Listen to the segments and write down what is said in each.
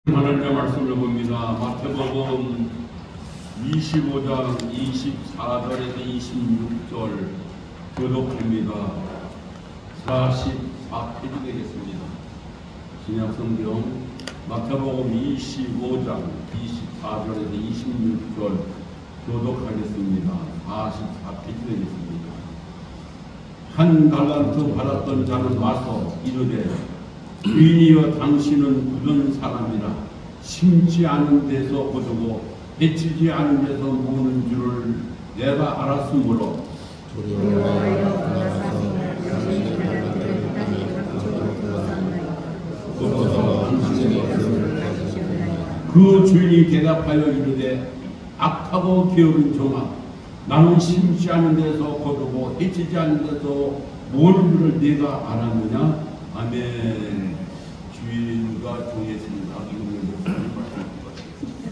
하나님의 말씀을 봅니다. 마태복음 25장 24절에서 26절 교독합니다. 44페이지 되겠습니다. 신약성경 마태복음 25장 24절에서 26절 교독하겠습니다. 44페이지 되겠습니다. 한 달란트 받았던 자는 와서 이르되 주인이여 당신은 굳은 사람이라 심지 않은 데서 거두고 해치지 않은 데서 모으는 줄을 내가 알았으므로 그 주인이 대답하여 이르되 악하고 게으른 종아, 나는 심지 않은 데서 거두고 해치지 않은 데서 모으는 줄을 네가 알았느냐? 아멘. 주인과 종의 생각 이거는 말씀을 받겠습니다.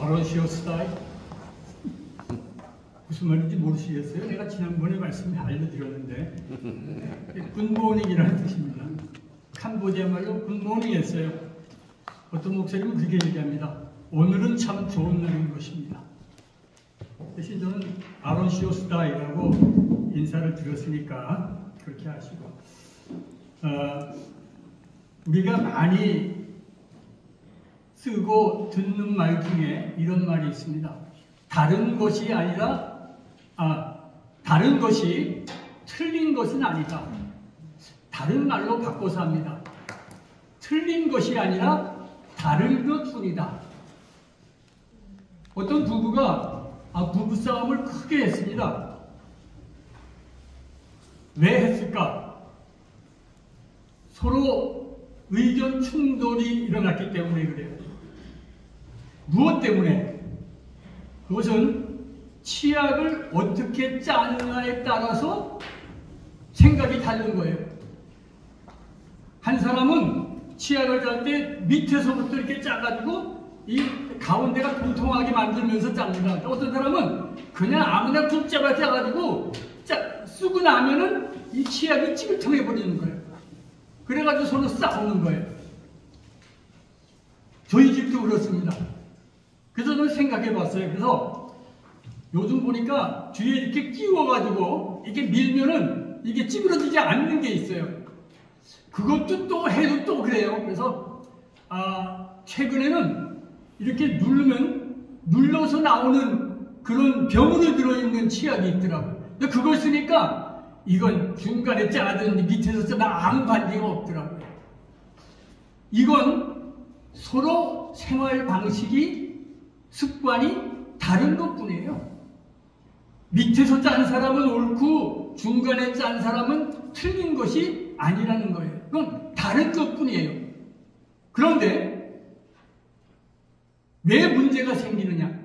아론시오스다이 무슨 말인지 모르시겠어요? 내가 지난번에 말씀을 알려드렸는데 굿모닝이라는 뜻입니다. 캄보디아 말로 굿모닝이었어요. 어떤 목사님은 그렇게 얘기합니다. 오늘은 참 좋은 날인 것입니다. 대신 저는 아론시오스다이라고 인사를 드렸으니까 그렇게 하시고 우리가 많이 쓰고 듣는 말 중에 이런 말이 있습니다. 다른 것이 틀린 것은 아니다. 다른 말로 바꿔서 합니다. 틀린 것이 아니라 다른 것뿐이다. 어떤 부부가 부부싸움을 크게 했습니다. 왜 했을까? 서로 의견 충돌이 일어났기 때문에 그래요. 무엇 때문에? 그것은 치약을 어떻게 짜느냐에 따라서 생각이 다른 거예요. 한 사람은 치약을 짤 때 밑에서부터 이렇게 짜가지고 이 가운데가 통통하게 만들면서 짭니다. 어떤 사람은 그냥 아무나 국 짜가지고 쓰고 나면은 이 치약이 찌글통해 버리는 거예요. 그래가지고 서로 싸우는 거예요. 저희 집도 그렇습니다. 그래서 저는 생각해 봤어요. 그래서 요즘 보니까 뒤에 이렇게 끼워가지고 이렇게 밀면은 이게 찌그러지지 않는 게 있어요. 그것도 또 해도 또 그래요. 그래서 최근에는 이렇게 눌러서 나오는 그런 병으로 들어있는 치약이 있더라고요. 근데 그걸 쓰니까 이건 중간에 짜든 밑에서 짜든 아무 관계가 없더라고요. 이건 서로 생활 방식이 습관이 다른 것뿐이에요. 밑에서 짠 사람은 옳고 중간에 짠 사람은 틀린 것이 아니라는 거예요. 그건 다른 것뿐이에요. 그런데 왜 문제가 생기느냐?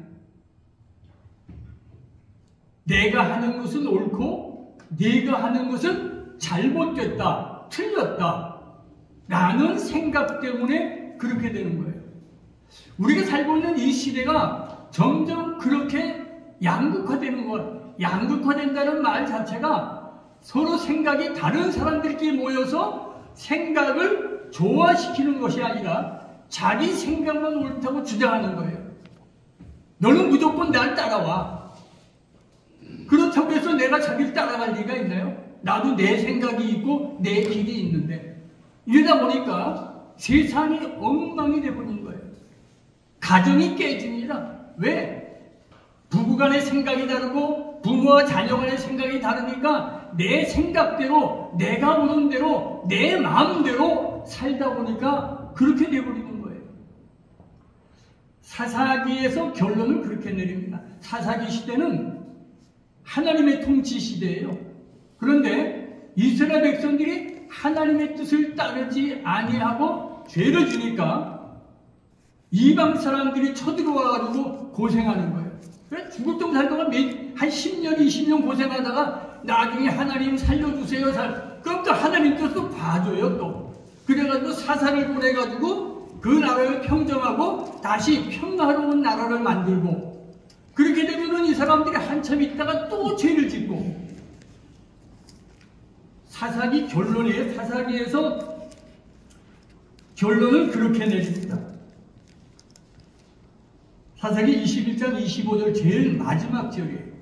내가 하는 것은 옳고 내가 하는 것은 잘못됐다, 틀렸다 라는 생각 때문에 그렇게 되는 거예요. 우리가 살고 있는 이 시대가 점점 그렇게 양극화되는 것, 양극화된다는 말 자체가 서로 생각이 다른 사람들끼리 모여서 생각을 조화시키는 것이 아니라 자기 생각만 옳다고 주장하는 거예요. 너는 무조건 날 따라와. 그렇다고 해서 내가 자기를 따라갈 리가 있나요? 나도 내 생각이 있고 내 길이 있는데. 이러다 보니까 세상이 엉망이 되어버리는 거예요. 가정이 깨집니다. 왜? 부부간의 생각이 다르고 부모와 자녀 간의 생각이 다르니까 내 생각대로, 내가 오는 대로, 내 마음대로 살다 보니까 그렇게 되어버리는 거예요. 사사기에서 결론을 그렇게 내립니다. 사사기 시대는 하나님의 통치 시대예요. 그런데 이스라엘 백성들이 하나님의 뜻을 따르지 아니하고 죄를 지니까 이방 사람들이 쳐들어와가지고 고생하는 거예요. 그래 죽을 동 살 동안 한 10년, 20년 고생하다가 나중에 하나님 살려주세요. 그럼 또 하나님 뜻도 봐줘요 또. 그래가지고 사사를 보내가지고 그 나라를 평정하고 다시 평화로운 나라를 만들고 그렇게 되면은 이 사람들이 한참 있다가 또 죄를 짓고, 사사기 결론이에요. 사사기에서 결론을 그렇게 내립니다. 사사기 21장 25절 제일 마지막 절이에요.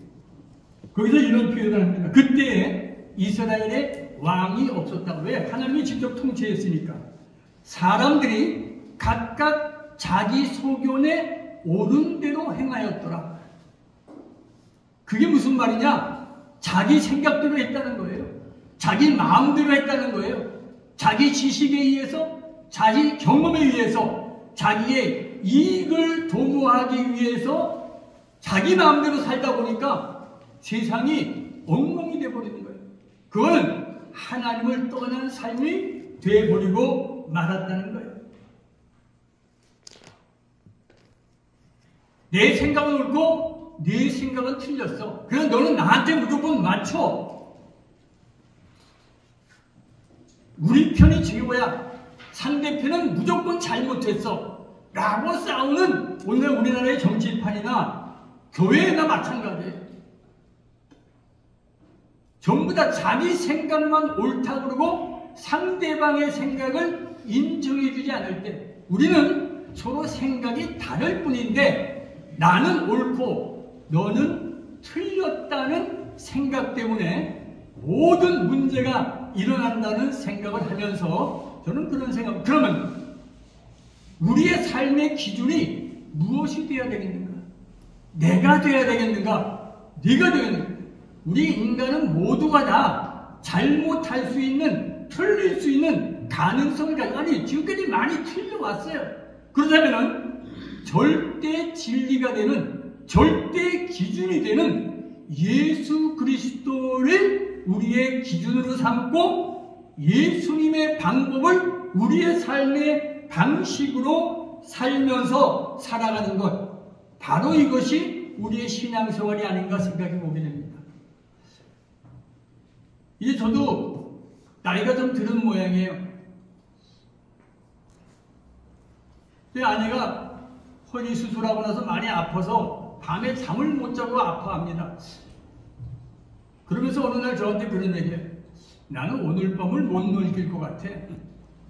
거기서 이런 표현을 합니다. 그때 이스라엘에 왕이 없었다고. 왜? 하나님이 직접 통치했으니까. 사람들이 각각 자기 소견에 옳은 대로 행하였더라. 그게 무슨 말이냐? 자기 생각대로 했다는 거예요. 자기 마음대로 했다는 거예요. 자기 지식에 의해서, 자기 경험에 의해서, 자기의 이익을 도모하기 위해서 자기 마음대로 살다 보니까 세상이 엉망이 되어버리는 거예요. 그거는 하나님을 떠난 삶이 되어버리고 말았다는 거예요. 내 생각은 옳고 내 생각은 틀렸어. 그래서 너는 나한테 무조건 맞춰. 우리 편이 최고야. 상대편은 무조건 잘못했어. 라고 싸우는 오늘 우리나라의 정치판이나 교회나 마찬가지예요. 전부 다 자기 생각만 옳다고 그러고 상대방의 생각을 인정해주지 않을 때 우리는 서로 생각이 다를 뿐인데 나는 옳고 너는 틀렸다는 생각 때문에 모든 문제가 일어난다는 생각을 하면서 저는 그런 생각, 그러면 우리의 삶의 기준이 무엇이 되어야 되겠는가? 내가 되어야 되겠는가? 네가 되겠는가? 우리 인간은 모두가 다 잘못할 수 있는, 틀릴 수 있는 가능성을 가지고, 아니 지금까지 많이 틀려왔어요. 그렇다면 절대 진리가 되는, 절대 기준이 되는 예수 그리스도를 우리의 기준으로 삼고 예수님의 방법을 우리의 삶의 방식으로 살면서 살아가는 것, 바로 이것이 우리의 신앙생활이 아닌가 생각해 보게 됩니다. 이제 저도 나이가 좀 들은 모양이에요. 제 아내가 허리 수술하고 나서 많이 아파서 밤에 잠을 못 자고 아파합니다. 그러면서 어느 날 저한테 그런 얘기해요. 나는 오늘 밤을 못 넘길 것 같아.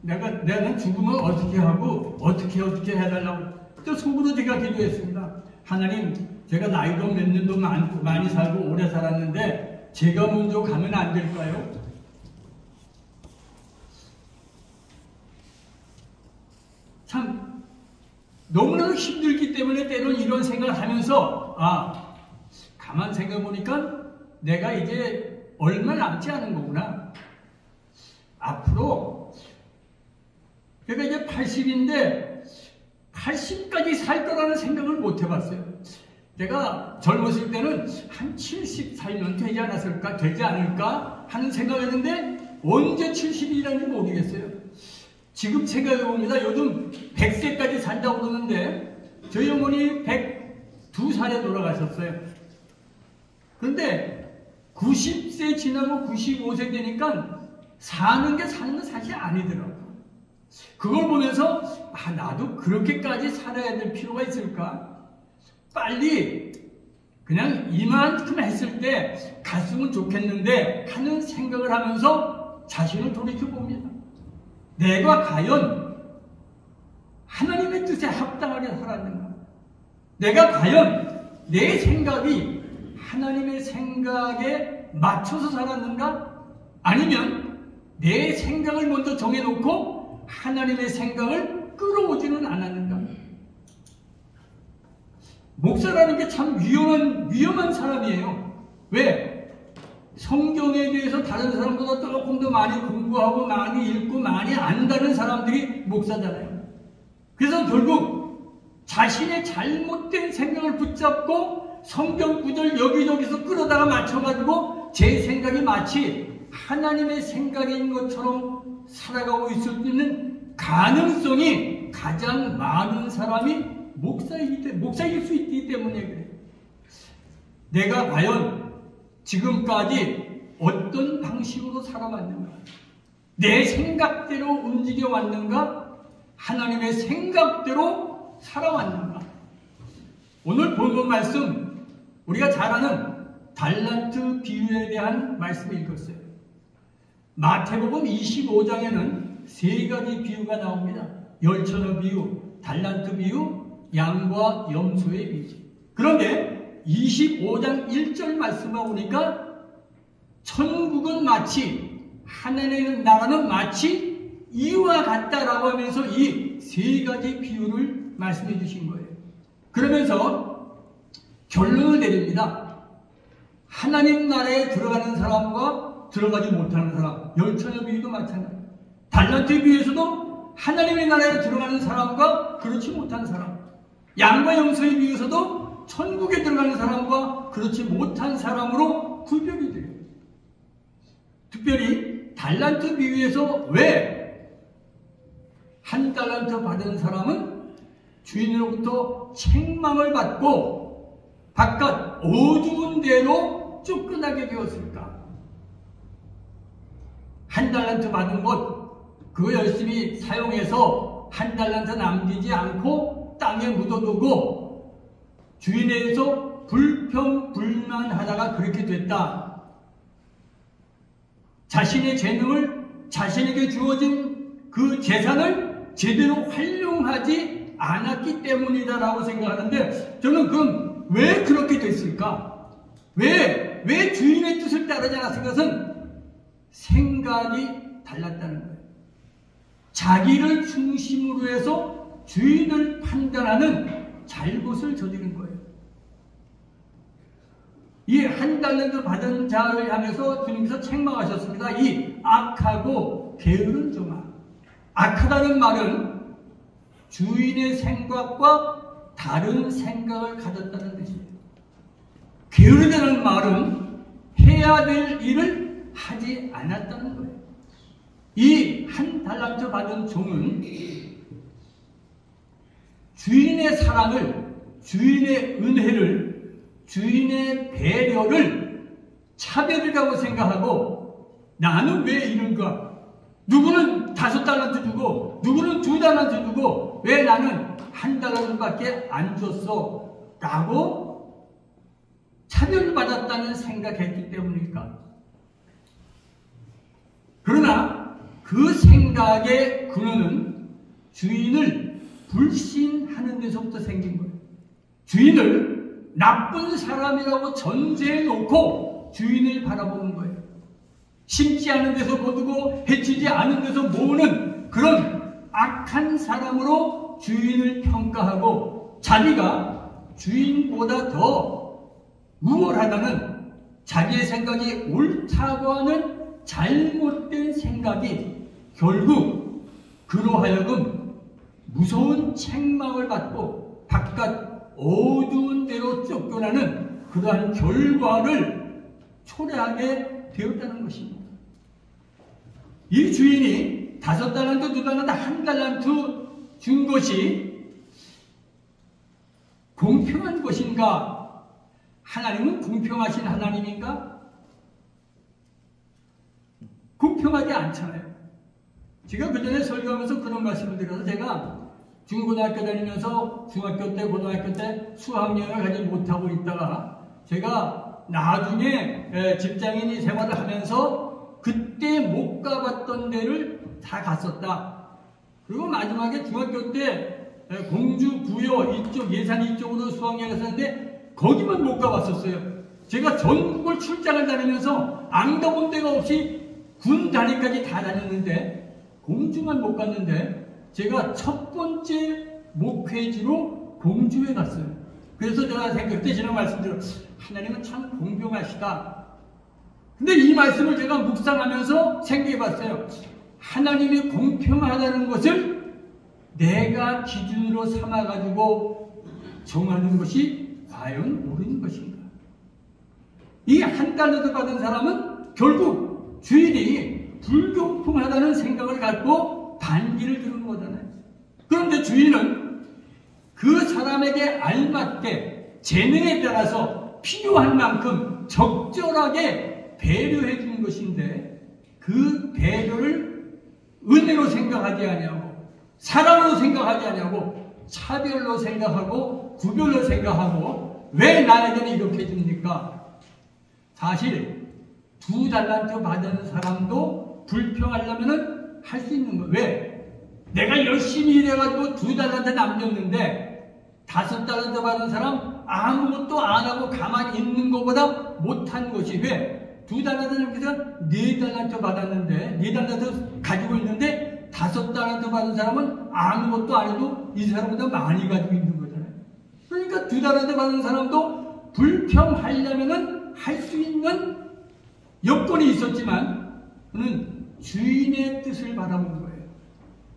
내가 죽으면 어떻게 하고 어떻게 해달라고. 또 속으로 제가 기도했습니다. 하나님, 제가 나이도 몇 년도 많이 살고 오래 살았는데 제가 먼저 가면 안 될까요? 참 너무나도 힘들기 때문에 때로는 이런 생각을 하면서 가만 생각해 보니까 내가 이제 얼마 남지 않은 거구나. 앞으로 제가 이제 80인데 80까지 살 거라는 생각을 못 해봤어요. 내가 젊었을 때는 한 70 살면 되지 않을까 하는 생각했는데 언제 70이라는지 모르겠어요. 지금 생각해 봅니다. 요즘 100세까지 산다고 그러는데 저희 어머니 102살에 돌아가셨어요. 그런데 90세 지나고 95세 되니까 사는 게 사실 아니더라고요. 그걸 보면서 나도 그렇게까지 살아야 될 필요가 있을까? 빨리 그냥 이만큼 했을 때 갔으면 좋겠는데 하는 생각을 하면서 자신을 돌이켜봅니다. 내가 과연 하나님의 뜻에 합당하게 살았는가? 내가 과연 내 생각이 하나님의 생각에 맞춰서 살았는가? 아니면 내 생각을 먼저 정해놓고 하나님의 생각을 끌어오지는 않았는가? 목사라는 게 참 위험한 사람이에요. 왜? 성경에 대해서 다른 사람보다 조금 더 많이 공부하고 많이 읽고 많이 안다는 사람들이 목사잖아요. 그래서 결국 자신의 잘못된 생각을 붙잡고 성경 구절 여기저기서 끌어다가 맞춰가지고 제 생각이 마치 하나님의 생각인 것처럼 살아가고 있을 수 있는 가능성이 가장 많은 사람이 목사일 수 있기 때문에 그래요. 내가 과연 지금까지 어떤 방식으로 살아왔는가? 내 생각대로 움직여왔는가? 하나님의 생각대로 살아왔는가? 오늘 본문 말씀 우리가 잘 아는 달란트 비유에 대한 말씀을 읽었어요. 마태복음 25장에는 세 가지 비유가 나옵니다. 열처녀 비유, 달란트 비유, 양과 염소의 비유. 그런데 25장 1절 말씀을 보니까 천국은 마치, 하나님의 나라는 마치 이와 같다라고 하면서 이 세 가지 비유를 말씀해 주신 거예요. 그러면서 결론을 내립니다. 하나님 나라에 들어가는 사람과 들어가지 못하는 사람, 열처녀 비유도 마찬가지. 달란트 비유에서도 하나님의 나라에 들어가는 사람과 그렇지 못한 사람, 양과 염소의 비유에서도 천국에 들어가는 사람과 그렇지 못한 사람으로 구별이 돼요. 특별히 달란트 비유에서 왜 한 달란트 받은 사람은 주인으로부터 책망을 받고 바깥 어두운 데로 쫓겨나게 되었을까? 한 달란트 받은 것, 그거 열심히 사용해서 한 달란트 남기지 않고 땅에 묻어두고 주인에 대해서 불평불만하다가 그렇게 됐다. 자신의 재능을, 자신에게 주어진 그 재산을 제대로 활용하지 않았기 때문이다라고 생각하는데, 저는 그럼 왜 그렇게 됐을까? 왜 주인의 뜻을 따르지 않았을까? 그것은 생각이 달랐다는 거예요. 자기를 중심으로 해서 주인을 판단하는 잘못을 저지른 거예요. 이 한 달란트 받은 자를 향해서 주님께서 책망하셨습니다. 이 악하고 게으른 종아. 악하다는 말은 주인의 생각과 다른 생각을 가졌다는 뜻이에요. 게으르다는 말은 해야 될 일을 하지 않았다는 거예요. 이 한 달란트 받은 종은 주인의 사랑을, 주인의 은혜를, 주인의 배려를 차별이라고 생각하고, 나는 왜 이런가? 누구는 5달란트 주고 누구는 2달란트 주고 왜 나는 1달란트밖에 안 줬어? 라고 차별받았다는 생각했기 때문일까? 그러나 그 생각의 근원은 주인을 불신하는 데서부터 생긴 거예요. 주인을 나쁜 사람이라고 전제해 놓고 주인을 바라보는 거예요. 심지 않은 데서 거두고 해치지 않은 데서 모으는 그런 악한 사람으로 주인을 평가하고, 자기가 주인보다 더 우월하다는, 자기의 생각이 옳다고 하는 잘못된 생각이 결국 그로 하여금 무서운 책망을 받고 바깥 어두운 데로 쫓겨나는 그러한 결과를 초래하게 되었다는 것입니다. 이 주인이 5달란트, 2달란트, 1달란트 준 것이 공평한 것인가? 하나님은 공평하신 하나님인가? 공평하지 않잖아요. 제가 그 전에 설교하면서 그런 말씀을 드려서, 제가 중고등학교 다니면서 중학교 때, 고등학교 때 수학여행을 가지 못하고 있다가 제가 나중에 직장인이 생활을 하면서 그때 못 가봤던 데를 다 갔었다. 그리고 마지막에 중학교 때 공주, 부여 이쪽, 예산 이쪽으로 수학여행을 했었는데 거기만 못 가봤었어요. 제가 전국을 출장을 다니면서 안 가본 데가 없이 군 단위까지 다 다녔는데 공주만 못 갔는데, 제가 첫 번째 목회지로 공주에 갔어요. 그래서 제가 그때 지난 말씀드렸어요. 하나님은 참 공평하시다. 근데 이 말씀을 제가 묵상하면서 생각해 봤어요. 하나님이 공평하다는 것을 내가 기준으로 삼아가지고 정하는 것이 과연 옳은 것인가? 이 1달란트 받은 사람은 결국 주인이 불공평하다는 생각을 갖고 반기를 드는 거잖아요. 그런데 주인은 그 사람에게 알맞게 재능에 따라서 필요한 만큼 적절하게 배려해 주는 것인데, 그 배려를 은혜로 생각하지 아니하고 사랑으로 생각하지 아니하고 차별로 생각하고 구별로 생각하고 왜 나에게는 이렇게 줍니까? 사실 2달란트 받은 사람도 불평하려면 할 수 있는 거예요. 왜? 내가 열심히 일해가지고 2달란트 남겼는데 5달란트 받은 사람 아무것도 안 하고 가만히 있는 것보다 못한 것이 왜? 2달란트 남겨서 4달란트 받았는데 4달란트 가지고 있는데 5달란트 받은 사람은 아무것도 안 해도 이 사람보다 많이 가지고 있는 거잖아요. 그러니까 2달란트 받은 사람도 불평하려면은 할 수 있는 여건이 있었지만 그는 주인의 뜻을 바라본 거예요.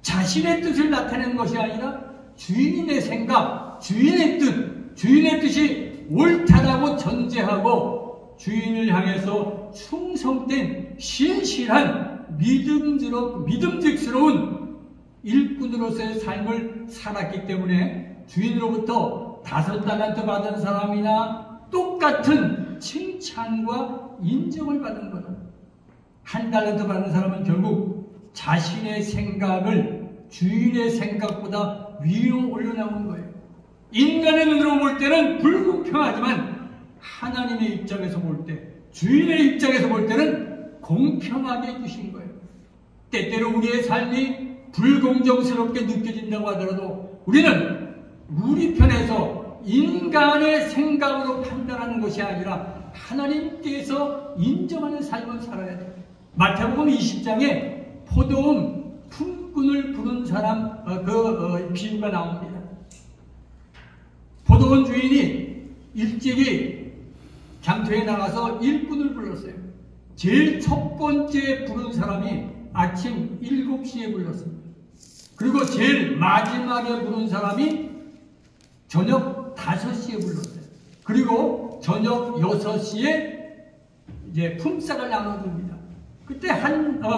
자신의 뜻을 나타내는 것이 아니라 주인의 생각, 주인의 뜻이 옳다라고 전제하고 주인을 향해서 충성된 신실한 믿음직스러운 일꾼으로서의 삶을 살았기 때문에 주인으로부터 5달란트 받은 사람이나 똑같은 칭찬과 인정을 받은 거다. 1달란트 받은 사람은 결국 자신의 생각을 주인의 생각보다 위로 올려나온 거예요. 인간의 눈으로 볼 때는 불공평하지만 하나님의 입장에서 볼 때, 주인의 입장에서 볼 때는 공평하게 해주신 거예요. 때때로 우리의 삶이 불공정스럽게 느껴진다고 하더라도 우리는 우리 편에서 인간의 생각으로 판단하는 것이 아니라 하나님께서 인정하는 삶을 살아야 돼요. 마태복음 20장에 포도원 품꾼을 부른 사람 비유가 나옵니다. 포도원 주인이 일찍이 장터에 나가서 일꾼을 불렀어요. 제일 첫 번째 부른 사람이 아침 7시에 불렀습니다. 그리고 제일 마지막에 부른 사람이 저녁 5시에 불렀어요. 그리고 저녁 6시에 이제 품삯을 나눠줍니다. 그때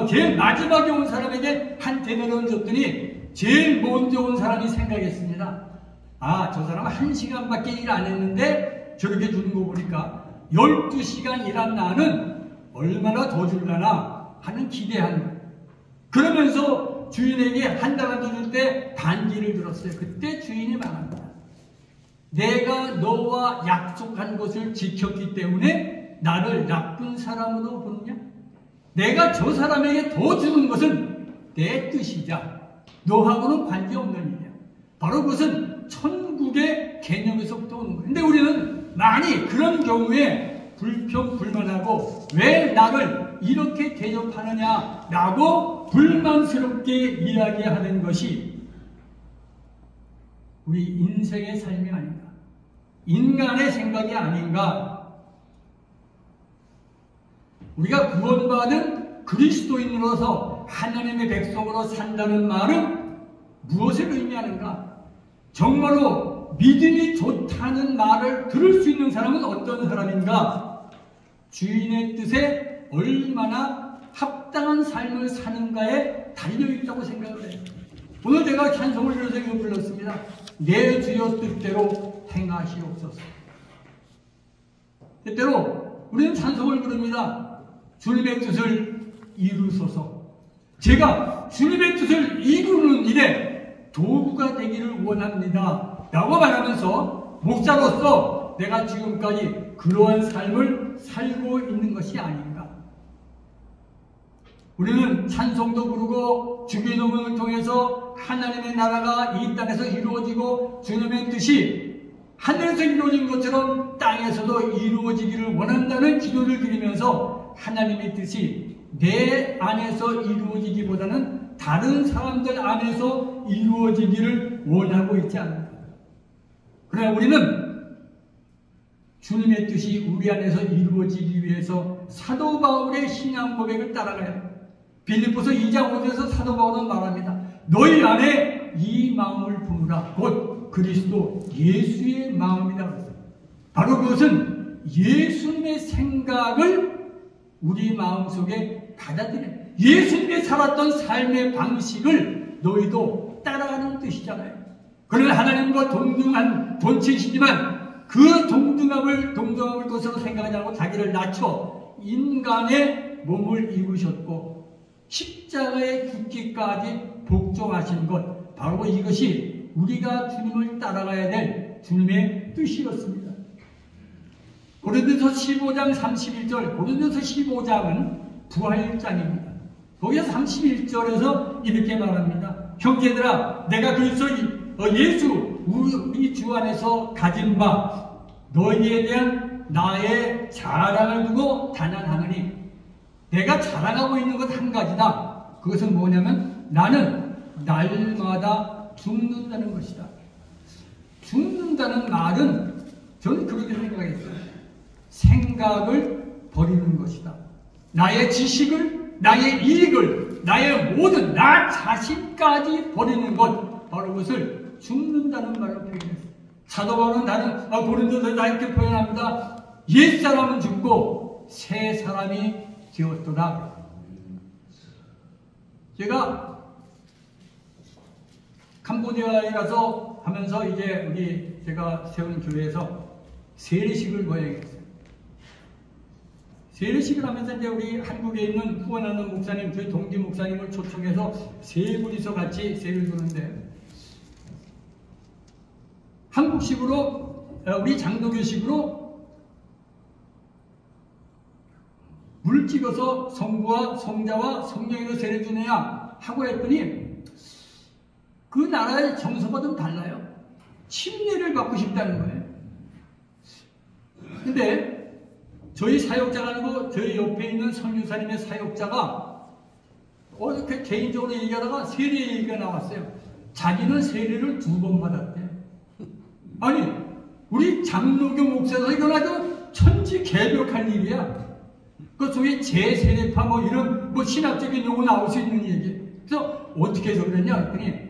제일 마지막에 온 사람에게 한 데나리온 줬더니 제일 먼저 온 사람이 생각했습니다. 아, 저 사람은 1시간밖에 일 안 했는데 저렇게 주는 거 보니까 12시간 일한 나는 얼마나 더 줄라나 하는 기대하는 거예요. 그러면서 주인에게 1달란트 줄 때 반기를 들었어요. 그때 주인이 말합니다. 내가 너와 약속한 것을 지켰기 때문에 나를 나쁜 사람으로 보느냐? 내가 저 사람에게 더 주는 것은 내 뜻이자 너하고는 관계없는 일이야. 바로 그것은 천국의 개념에서부터 오는 거예요. 근데 우리는 많이 그런 경우에 불평불만하고 왜 나를 이렇게 대접하느냐라고 불만스럽게 이야기하는 것이 우리 인생의 삶이 아닌가, 인간의 생각이 아닌가. 우리가 구원받은 그리스도인으로서 하나님의 백성으로 산다는 말은 무엇을 의미하는가? 정말로 믿음이 좋다는 말을 들을 수 있는 사람은 어떤 사람인가? 주인의 뜻에 얼마나 합당한 삶을 사는가에 달려있다고 생각을 해요. 오늘 제가 찬송을 들어서 이거 불렀습니다. 내 주여 뜻대로 행하시옵소서. 때때로 우리는 찬송을 부릅니다. 주님의 뜻을 이루소서. 제가 주님의 뜻을 이루는 일에 도구가 되기를 원합니다 라고 말하면서 목사로서 내가 지금까지 그러한 삶을 살고 있는 것이 아닌가. 우리는 찬송도 부르고 주기도문을 통해서 하나님의 나라가 이 땅에서 이루어지고 주님의 뜻이 하늘에서 이루어진 것처럼 땅에서도 이루어지기를 원한다는 기도를 드리면서 하나님의 뜻이 내 안에서 이루어지기보다는 다른 사람들 안에서 이루어지기를 원하고 있지 않는가. 그러나 우리는 주님의 뜻이 우리 안에서 이루어지기 위해서 사도 바울의 신앙 고백을 따라가야 합니다. 빌립보서 2장 5절에서 사도 바울은 말합니다. 너희 안에 이 마음을 품으라. 곧 그리스도 예수의 마음이다. 바로 그것은 예수님의 생각을 우리 마음속에 받아들여 예수님이 살았던 삶의 방식을 너희도 따라가는 뜻이잖아요. 그러나 하나님과 동등한 본체이시지만 그 동등함을 것으로 생각하지 않고 자기를 낮춰 인간의 몸을 입으셨고 십자가에 죽기까지 복종하신 것, 바로 이것이 우리가 주님을 따라가야 될 주님의 뜻이었습니다. 고린도서 15장 31절, 고린도서 15장은 부활장입니다. 거기서 31절에서 이렇게 말합니다. 형제들아, 내가 그리스도 예수 우리 주 안에서 가진 바 너희에 대한 나의 자랑을 두고 단언하노니, 내가 자랑하고 있는 것 한 가지다. 그것은 뭐냐면 나는 날마다 죽는다는 것이다. 죽는다는 말은 저는 그렇게 생각했어요. 생각을 버리는 것이다. 나의 지식을, 나의 이익을, 나의 모든 나 자신까지 버리는 것, 바로 그것을 죽는다는 말로 표현했어요. 사도 바울은 다른 고린도서에서 이렇게 표현합니다. 옛사람은 죽고 새 사람이 되었도다. 제가 캄보디아에 가서 하면서 이제 제가 세운 교회에서 세례식을 거행했어요. 세례식을 하면서 이제 우리 한국에 있는 후원하는 목사님, 저희 동기 목사님을 초청해서 세 분이서 같이 세례를 주는데, 한국식으로, 우리 장로교식으로 물 찍어서 성부와 성자와 성령으로 세례 주느냐 하고 했더니, 그 나라의 정서가 좀 달라요. 침례를 받고 싶다는 거예요. 근데 저희 사역자가 아니고 저희 옆에 있는 선교사님의 사역자가 이렇게 개인적으로 얘기하다가 세례 얘기가 나왔어요. 자기는 세례를 2번 받았대. 아니, 우리 장로교 목사에서 이건 아주 천지개벽할 일이야. 그 소위 재세례파 이런 신학적인 용어 나올 수 있는 얘기. 그래서 어떻게 해서 그랬냐 했더니,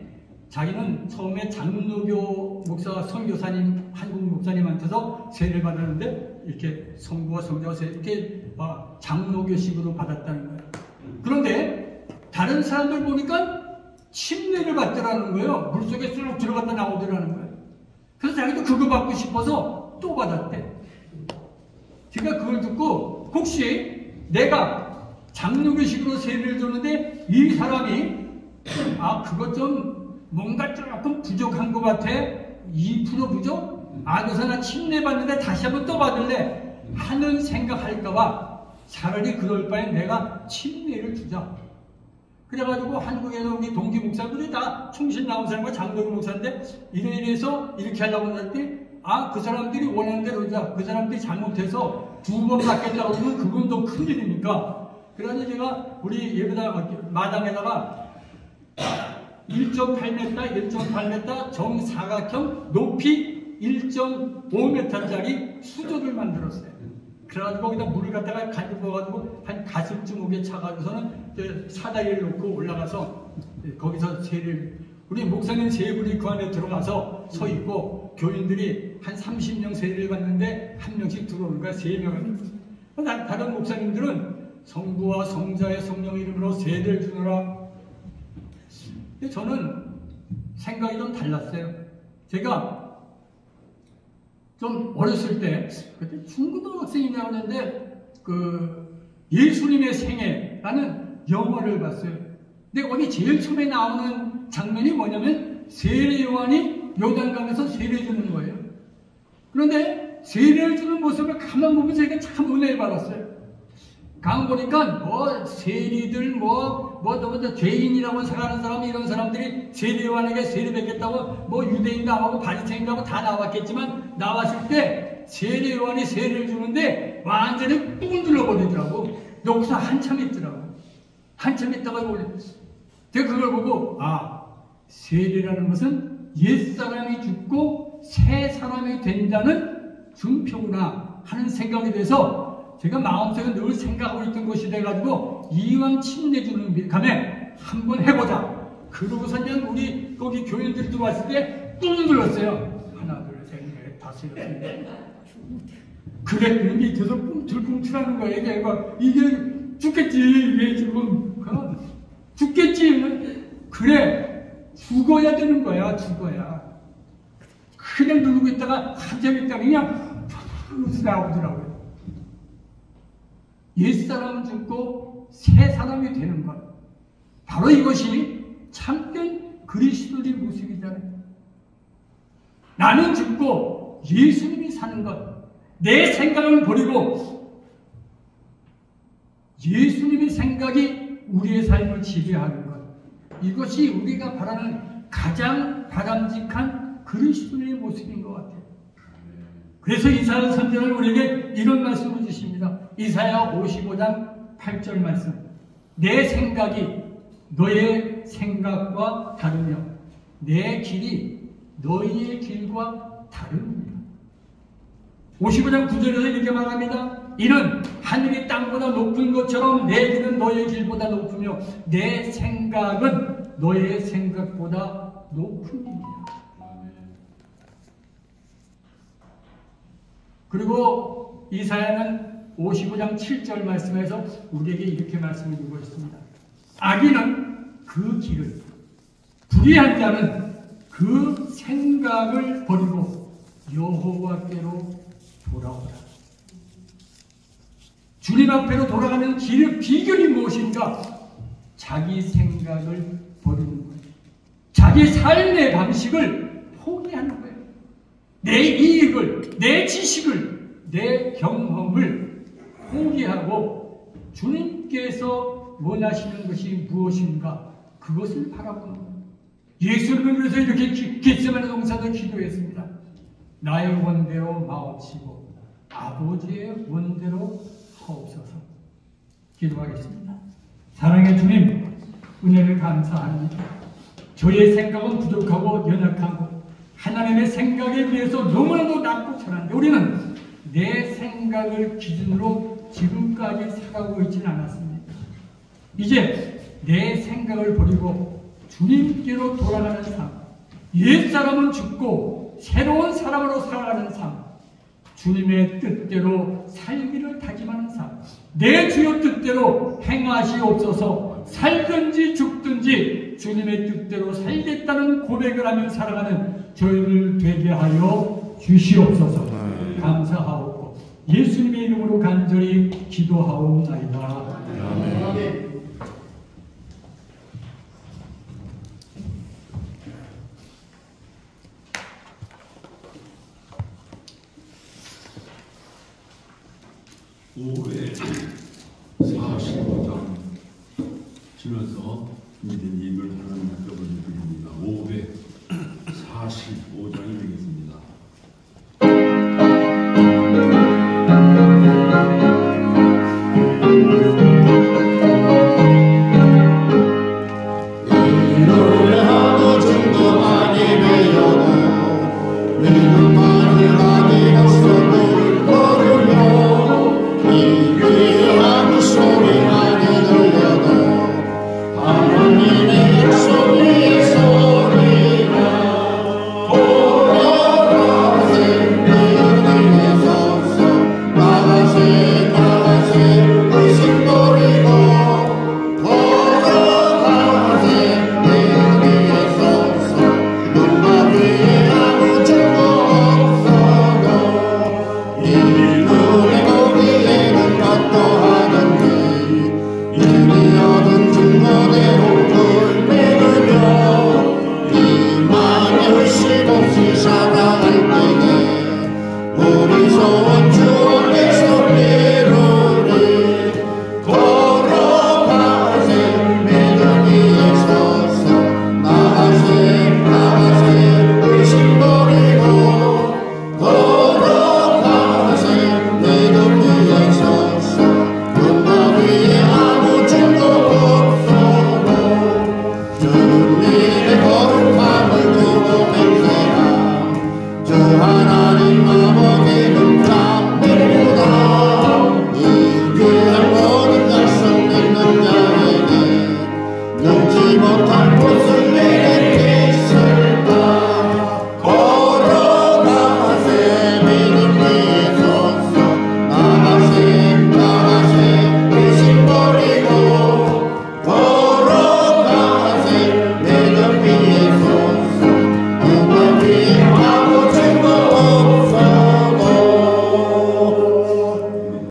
자기는 처음에 장로교 목사, 선교사님, 한국 목사님한테서 세례를 받았는데, 이렇게 성부와 성자와 이렇게 장로교식으로 받았다는 거예요. 그런데 다른 사람들 보니까 침례를 받더라는 거예요. 물속에 쑥 들어갔다 나오더라는 거예요. 그래서 자기도 그거 받고 싶어서 또 받았대. 제가 그걸 듣고, 혹시 내가 장로교식으로 세례를 줬는데 이 사람이 그것 좀 뭔가 조금 부족한 것 같아. 2% 부족? 그래서 나 침례 받는데 다시 한번 또 받을래 하는 생각할까봐 차라리 그럴 바엔 내가 침례를 주자. 그래가지고 한국에는 우리 동기 목사들이 다 충신 나온 사람과 장로교 목사인데 이래서 이렇게 하려고 했더니 그 사람들이 원하는 대로 하자. 그 사람들이 잘못해서 2번 받겠다고 그러면 그건 더 큰일이니까. 그래서 제가 우리 예배당 마당에다가 1.8m 정사각형 높이 1.5m짜리 수조를 만들었어요. 그래가지고 거기다 물을 갖다가 가지고 가가지고 한 가슴쯤 오게 차가지고서는 사다리를 놓고 올라가서 거기서 세례를, 우리 목사님 세 분이 그 안에 들어가서 서 있고 교인들이 한 30명 세례를 받는데 한 명씩 들어오는 거야. 3명은. 다른 목사님들은 성부와 성자의 성령 이름으로 세례를 주느라. 근데 저는 생각이 좀 달랐어요. 제가 좀 어렸을 때, 그때 중고등학생이냐고 하는데, 예수님의 생애라는 영화를 봤어요. 근데 거기 제일 처음에 나오는 장면이 뭐냐면, 세례 요한이 요단강에서 세례 주는 거예요. 그런데 세례를 주는 모습을 가만 보면서 제가 참 은혜를 받았어요. 가만 보니까 세리들 죄인이라고 생각하는 사람, 이런 사람들이 세례 요한에게 세례 뵙겠다고 유대인도 하고 바리새인도 하고 다 나왔겠지만, 나왔을 때 세례 요한이 세례를 주는데 완전히 뿡 눌러버리더라고. 여기서 한참 있더라고. 한참 있다가 제가 그걸 보고 세례라는 것은 옛사람이 죽고 새 사람이 된다는 증표구나 하는 생각이 돼서, 제가 마음속에 늘 생각하고 있던 것이 돼가지고 이왕 침례 주는 감에 한번 해보자. 그러고서 그냥 우리 거기 교인들이 들어왔을 때 뿡 눌렀어요. 하나, 둘, 셋, 넷, 다섯, 여섯. 그랬더니 밑에서 꿈틀꿈틀하는 거예요. 이게 죽겠지. 이게 지금 죽겠지. 그래, 죽어야 되는 거야. 죽어야. 그냥 누르고 있다가 한참 있다가 그냥 나오더라고요. 옛사람은 죽고 새 사람이 되는 것. 바로 이것이 참된 그리스도의 모습이잖아요. 나는 죽고 예수님이 사는 것. 내 생각을 버리고 예수님의 생각이 우리의 삶을 지배하는 것, 이것이 우리가 바라는 가장 바람직한 그리스도의 모습인 것 같아요. 그래서 이사야 선지자는 우리에게 이런 말씀을 주십니다. 이사야 55장 8절 말씀. 내 생각이 너의 생각과 다르며 내 길이 너희의 길과 다릅니다. 55장 9절에서 이렇게 말합니다. 이는 하늘이 땅보다 높은 것처럼 내 길은 너의 길보다 높으며 내 생각은 너의 생각보다 높으니라. 그리고 이사야는 55장 7절 말씀에서 우리에게 이렇게 말씀을 주고 있습니다. 악인은 그 길을, 불의한 자는 그 생각을 버리고 여호와께로 돌아오라. 주님 앞으로 돌아가는 길의 비결이 무엇인가? 자기 생각을 버리는 거예요. 자기 삶의 방식을 포기하는 거예요. 내 이익을, 내 지식을, 내 경험을 포기하고 주님께서 원하시는 것이 무엇인가? 그것을 바라보는 거예요. 예수님은 그래서 이렇게 겟세마네 동산에서 기도했습니다. 나의 원대로 마옵시고 아버지의 원대로 하옵소서. 기도하겠습니다. 사랑의 주님, 은혜를 감사합니다. 저의 생각은 부족하고 연약하고 하나님의 생각에 비해서 너무나도 낮고 천한데 우리는 내 생각을 기준으로 지금까지 살아오고 있지는 않았습니다. 이제 내 생각을 버리고 주님께로 돌아가는 삶, 옛사람은 죽고 새로운 사람으로 살아가는 삶, 주님의 뜻대로 살기를 다짐하는 삶, 내 주의 뜻대로 행하시옵소서. 살든지 죽든지 주님의 뜻대로 살겠다는 고백을 하며 살아가는 저희를 되게 하여 주시옵소서. 감사하옵고 예수님의 이름으로 간절히 기도하옵나이다. 아멘. 오후에 45장 지나서 믿은 입을 하나님 앞에 올려드립니다. 오후에 45장이 되겠습니다. 하나님